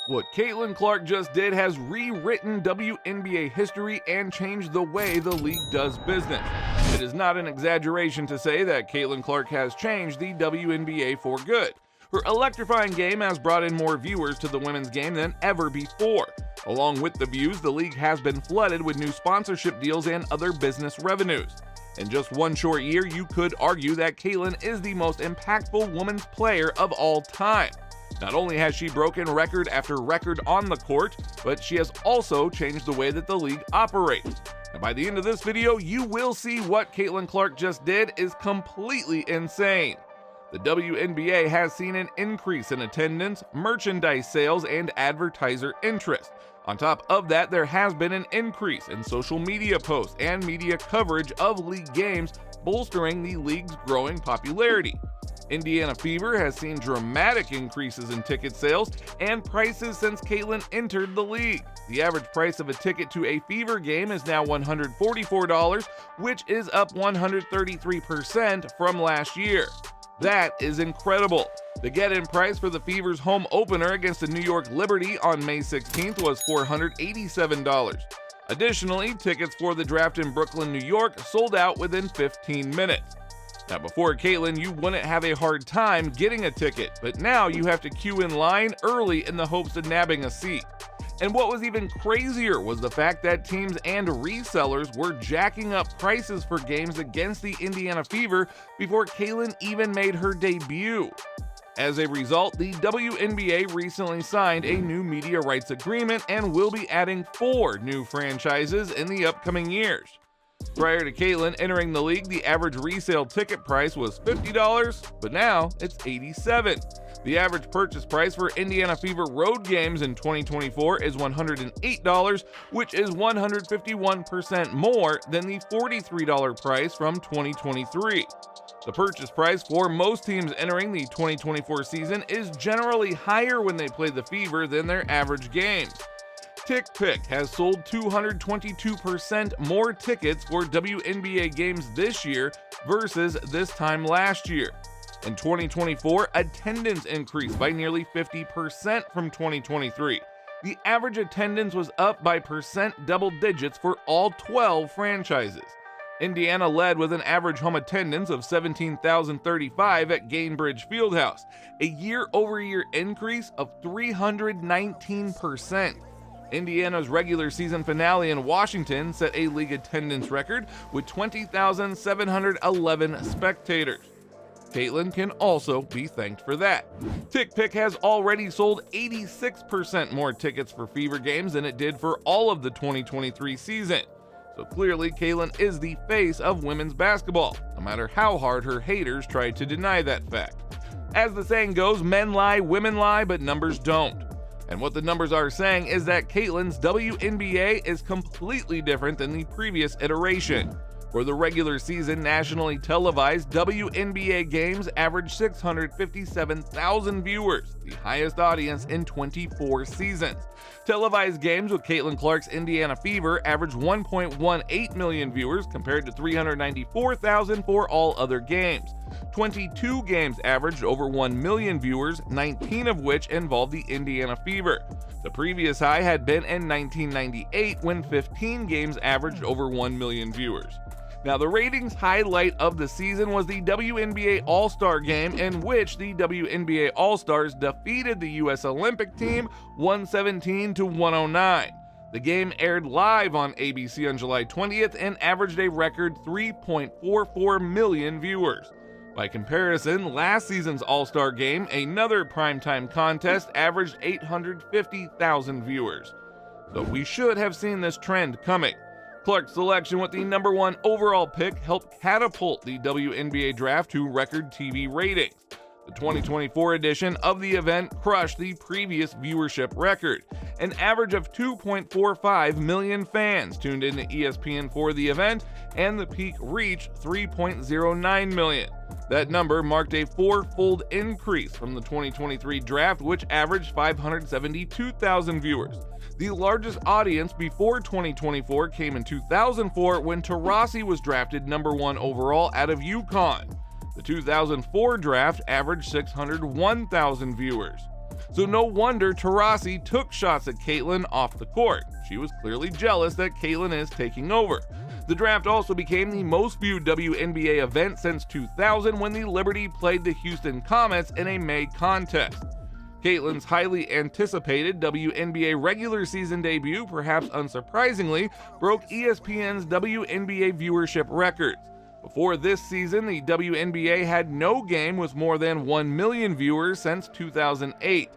What Caitlin Clark just did has rewritten WNBA history and changed the way the league does business. It is not an exaggeration to say that Caitlin Clark has changed the WNBA for good. Her electrifying game has brought in more viewers to the women's game than ever before. Along with the views, the league has been flooded with new sponsorship deals and other business revenues. In just one short year, you could argue that Caitlin is the most impactful women's player of all time. Not only has she broken record after record on the court, but she has also changed the way that the league operates. And by the end of this video, you will see what Caitlin Clark just did is completely insane. The WNBA has seen an increase in attendance, merchandise sales, and advertiser interest. On top of that, there has been an increase in social media posts and media coverage of league games, bolstering the league's growing popularity. Indiana Fever has seen dramatic increases in ticket sales and prices since Caitlin entered the league. The average price of a ticket to a Fever game is now $144, which is up 133% from last year. That is incredible. The get-in price for the Fever's home opener against the New York Liberty on May 16th was $487. Additionally, tickets for the draft in Brooklyn, New York sold out within 15 minutes. Now, before Caitlin, you wouldn't have a hard time getting a ticket, but now you have to queue in line early in the hopes of nabbing a seat. And what was even crazier was the fact that teams and resellers were jacking up prices for games against the Indiana Fever before Caitlin even made her debut. As a result, the WNBA recently signed a new media rights agreement and will be adding 4 new franchises in the upcoming years. Prior to Caitlin entering the league, the average resale ticket price was $50, but now it's $87. The average purchase price for Indiana Fever road games in 2024 is $108, which is 151% more than the $43 price from 2023. The purchase price for most teams entering the 2024 season is generally higher when they play the Fever than their average games. TickPick has sold 222% more tickets for WNBA games this year versus this time last year. In 2024, attendance increased by nearly 50% from 2023. The average attendance was up by percent double digits for all 12 franchises. Indiana led with an average home attendance of 17,035 at Gainbridge Fieldhouse, a year-over-year increase of 319%. Indiana's regular season finale in Washington set a league attendance record with 20,711 spectators. Caitlin can also be thanked for that. TickPick has already sold 86% more tickets for Fever games than it did for all of the 2023 season. So clearly, Caitlin is the face of women's basketball, no matter how hard her haters try to deny that fact. As the saying goes, men lie, women lie, but numbers don't. And what the numbers are saying is that Caitlin's WNBA is completely different than the previous iteration. For the regular season, nationally televised WNBA games averaged 657,000 viewers, the highest audience in 24 seasons. Televised games with Caitlin Clark's Indiana Fever averaged 1.18 million viewers compared to 394,000 for all other games. 22 games averaged over 1 million viewers, 19 of which involved the Indiana Fever. The previous high had been in 1998 when 15 games averaged over 1 million viewers. Now, the ratings highlight of the season was the WNBA All-Star Game, in which the WNBA All-Stars defeated the U.S. Olympic team 117-109. The game aired live on ABC on July 20th and averaged a record 3.44 million viewers. By comparison, last season's All-Star Game, another primetime contest, averaged 850,000 viewers. So we should have seen this trend coming. Clark's selection with the #1 overall pick helped catapult the WNBA draft to record TV ratings. The 2024 edition of the event crushed the previous viewership record. An average of 2.45 million fans tuned into ESPN for the event, and the peak reached 3.09 million. That number marked a 4-fold increase from the 2023 draft, which averaged 572,000 viewers. The largest audience before 2024 came in 2004 when Taurasi was drafted #1 overall out of UConn. The 2004 draft averaged 601,000 viewers. So no wonder Taurasi took shots at Caitlin off the court. She was clearly jealous that Caitlin is taking over. The draft also became the most viewed WNBA event since 2000 when the Liberty played the Houston Comets in a May contest. Caitlin's highly anticipated WNBA regular season debut, perhaps unsurprisingly, broke ESPN's WNBA viewership records. Before this season, the WNBA had no game with more than 1 million viewers since 2008.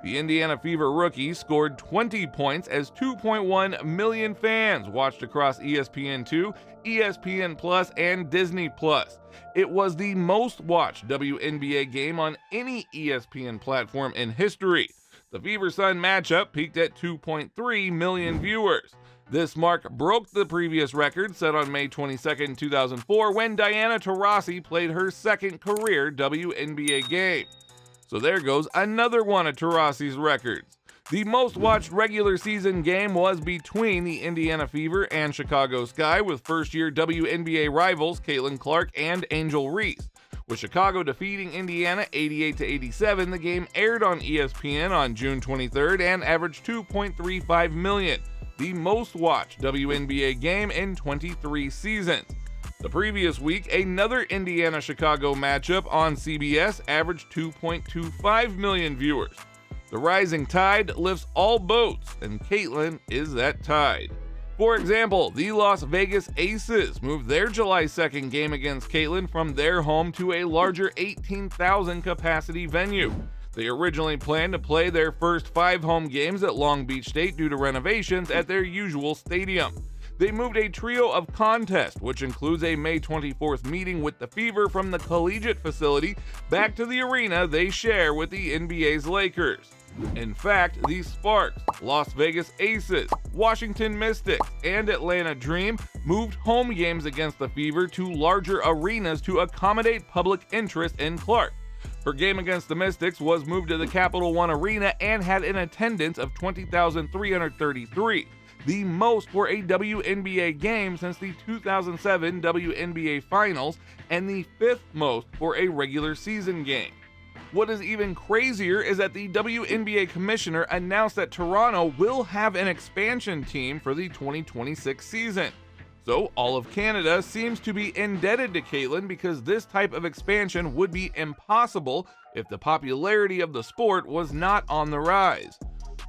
The Indiana Fever rookie scored 20 points as 2.1 million fans watched across ESPN2, ESPN Plus, and Disney Plus. It was the most watched WNBA game on any ESPN platform in history. The Fever-Sun matchup peaked at 2.3 million viewers. This mark broke the previous record set on May 22, 2004, when Diana Taurasi played her second career WNBA game. So there goes another one of Taurasi's records. The most watched regular season game was between the Indiana Fever and Chicago Sky, with first-year WNBA rivals Caitlin Clark and Angel Reese. With Chicago defeating Indiana 88-87, the game aired on ESPN on June 23rd and averaged 2.35 million, the most watched WNBA game in 23 seasons. The previous week, another Indiana-Chicago matchup on CBS averaged 2.25 million viewers. The rising tide lifts all boats, and Caitlin is that tide. For example, the Las Vegas Aces moved their July 2nd game against Caitlin from their home to a larger 18,000 capacity venue. They originally planned to play their first 5 home games at Long Beach State due to renovations at their usual stadium. They moved a trio of contests, which includes a May 24th meeting with the Fever from the collegiate facility, back to the arena they share with the NBA's Lakers. In fact, the Sparks, Las Vegas Aces, Washington Mystics, and Atlanta Dream moved home games against the Fever to larger arenas to accommodate public interest in Clark. Her game against the Mystics was moved to the Capital One Arena and had an attendance of 20,333. The most for a WNBA game since the 2007 WNBA Finals, and the 5th most for a regular season game. What is even crazier is that the WNBA commissioner announced that Toronto will have an expansion team for the 2026 season. So all of Canada seems to be indebted to Caitlin because this type of expansion would be impossible if the popularity of the sport was not on the rise.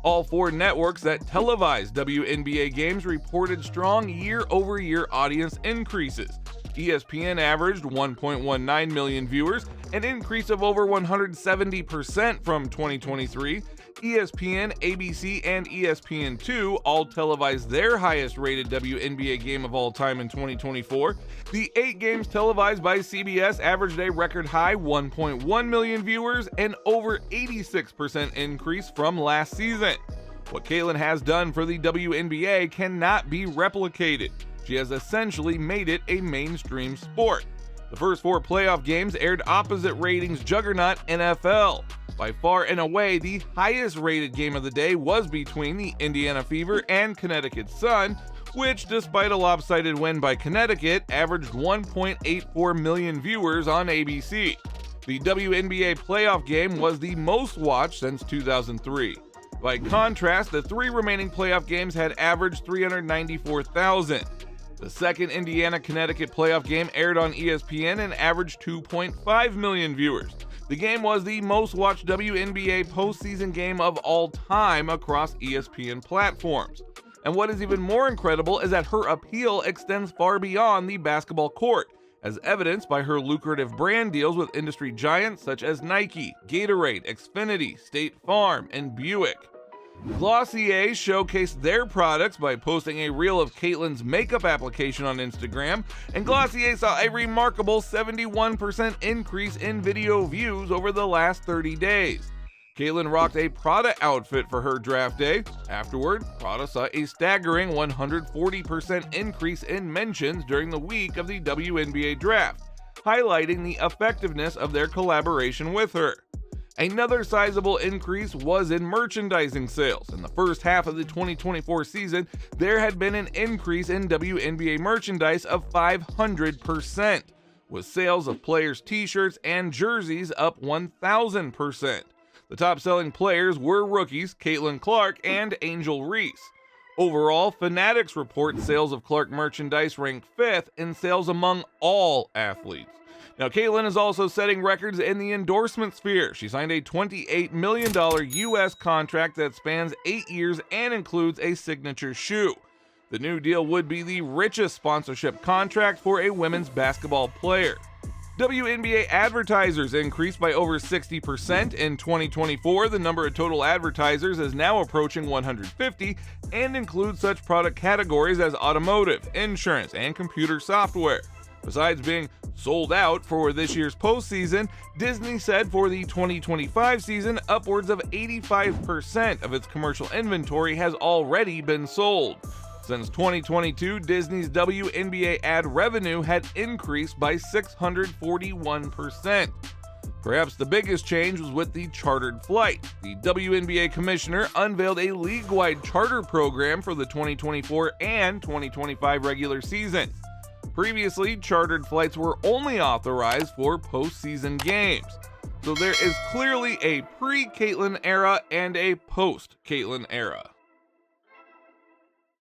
All 4 networks that televise WNBA games reported strong year-over-year audience increases. ESPN averaged 1.19 million viewers, an increase of over 170% from 2023. ESPN, ABC, and ESPN2 all televised their highest-rated WNBA game of all time in 2024. The 8 games televised by CBS averaged a record-high 1.1 million viewers, an over 86% increase from last season. What Caitlin has done for the WNBA cannot be replicated. She has essentially made it a mainstream sport. The first 4 playoff games aired opposite ratings juggernaut NFL. By far and away, the highest rated game of the day was between the Indiana Fever and Connecticut Sun, which, despite a lopsided win by Connecticut, averaged 1.84 million viewers on ABC. The WNBA playoff game was the most watched since 2003. By contrast, the 3 remaining playoff games had averaged 394,000. The second Indiana-Connecticut playoff game aired on ESPN and averaged 2.5 million viewers. The game was the most watched WNBA postseason game of all time across ESPN platforms. And what is even more incredible is that her appeal extends far beyond the basketball court, as evidenced by her lucrative brand deals with industry giants such as Nike, Gatorade, Xfinity, State Farm, and Buick. Glossier showcased their products by posting a reel of Caitlin's makeup application on Instagram, and Glossier saw a remarkable 71% increase in video views over the last 30 days. Caitlin rocked a Prada outfit for her draft day. Afterward, Prada saw a staggering 140% increase in mentions during the week of the WNBA draft, highlighting the effectiveness of their collaboration with her. Another sizable increase was in merchandising sales. In the first half of the 2024 season, there had been an increase in WNBA merchandise of 500%, with sales of players' t-shirts and jerseys up 1,000%. The top-selling players were rookies Caitlin Clark and Angel Reese. Overall, Fanatics report sales of Clark merchandise ranked 5th in sales among all athletes. Now, Caitlin is also setting records in the endorsement sphere. She signed a $28 million U.S. contract that spans 8 years and includes a signature shoe. The new deal would be the richest sponsorship contract for a women's basketball player. WNBA advertisers increased by over 60% in 2024. The number of total advertisers is now approaching 150 and includes such product categories as automotive, insurance, and computer software. Besides being sold out for this year's postseason, Disney said for the 2025 season, upwards of 85% of its commercial inventory has already been sold. Since 2022, Disney's WNBA ad revenue had increased by 641%. Perhaps the biggest change was with the chartered flight. The WNBA commissioner unveiled a league-wide charter program for the 2024 and 2025 regular season. Previously, chartered flights were only authorized for postseason games. So there is clearly a pre-Caitlin era and a post-Caitlin era.